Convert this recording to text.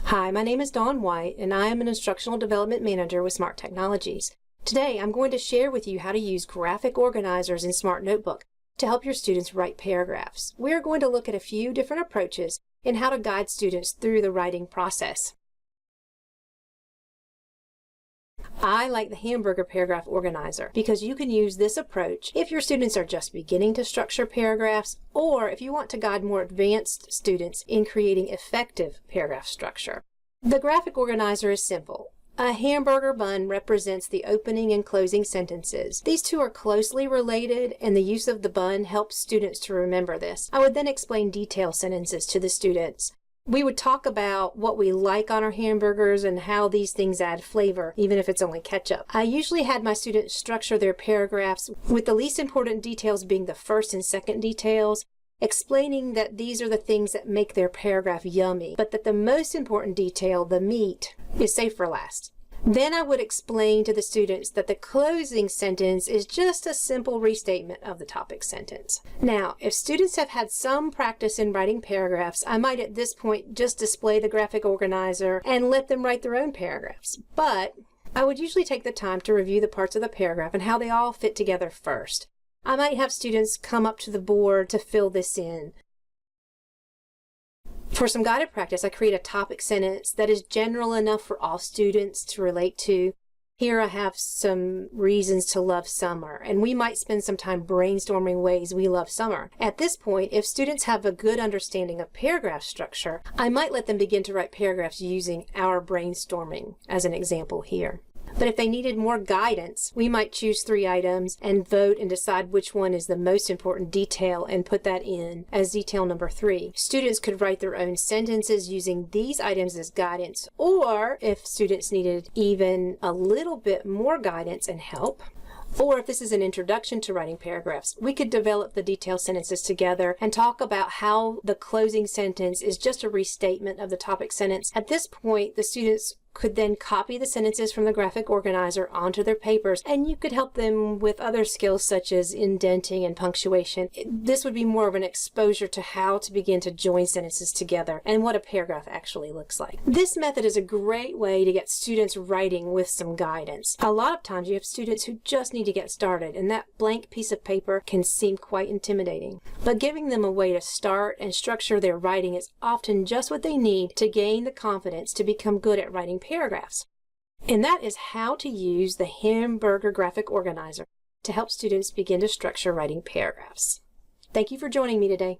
Hi, my name is Dawn White, and I am an Instructional Development Manager with Smart Technologies. Today, I'm going to share with you how to use graphic organizers in Smart Notebook to help your students write paragraphs. We're going to look at a few different approaches in how to guide students through the writing process. I like the Hamburger paragraph organizer because you can use this approach if your students are just beginning to structure paragraphs, or if you want to guide more advanced students in creating effective paragraph structure. The graphic organizer is simple. A hamburger bun represents the opening and closing sentences. These two are closely related, and the use of the bun helps students to remember this. I would then explain detailed sentences to the students. We would talk about what we like on our hamburgers and how these things add flavor, even if it's only ketchup. I usually had my students structure their paragraphs with the least important details being the first and second details, explaining that these are the things that make their paragraph yummy, but that the most important detail, the meat, is saved for last. Then I would explain to the students that the closing sentence is just a simple restatement of the topic sentence. Now, if students have had some practice in writing paragraphs, I might at this point just display the graphic organizer and let them write their own paragraphs. But I would usually take the time to review the parts of the paragraph and how they all fit together first. I might have students come up to the board to fill this in. For some guided practice, I create a topic sentence that is general enough for all students to relate to. Here I have some reasons to love summer, and we might spend some time brainstorming ways we love summer. At this point, if students have a good understanding of paragraph structure, I might let them begin to write paragraphs using our brainstorming as an example here. But if they needed more guidance, we might choose 3 items and vote and decide which one is the most important detail and put that in as detail number 3. Students could write their own sentences using these items as guidance, or if students needed even a little bit more guidance and help, or if this is an introduction to writing paragraphs, we could develop the detailed sentences together and talk about how the closing sentence is just a restatement of the topic sentence. At this point, the students could then copy the sentences from the graphic organizer onto their papers, and you could help them with other skills such as indenting and punctuation. This would be more of an exposure to how to begin to join sentences together and what a paragraph actually looks like. This method is a great way to get students writing with some guidance. A lot of times you have students who just need to get started, and that blank piece of paper can seem quite intimidating. But giving them a way to start and structure their writing is often just what they need to gain the confidence to become good at writing paragraphs. And that is how to use the Hamburger graphic organizer to help students begin to structure writing paragraphs. Thank you for joining me today.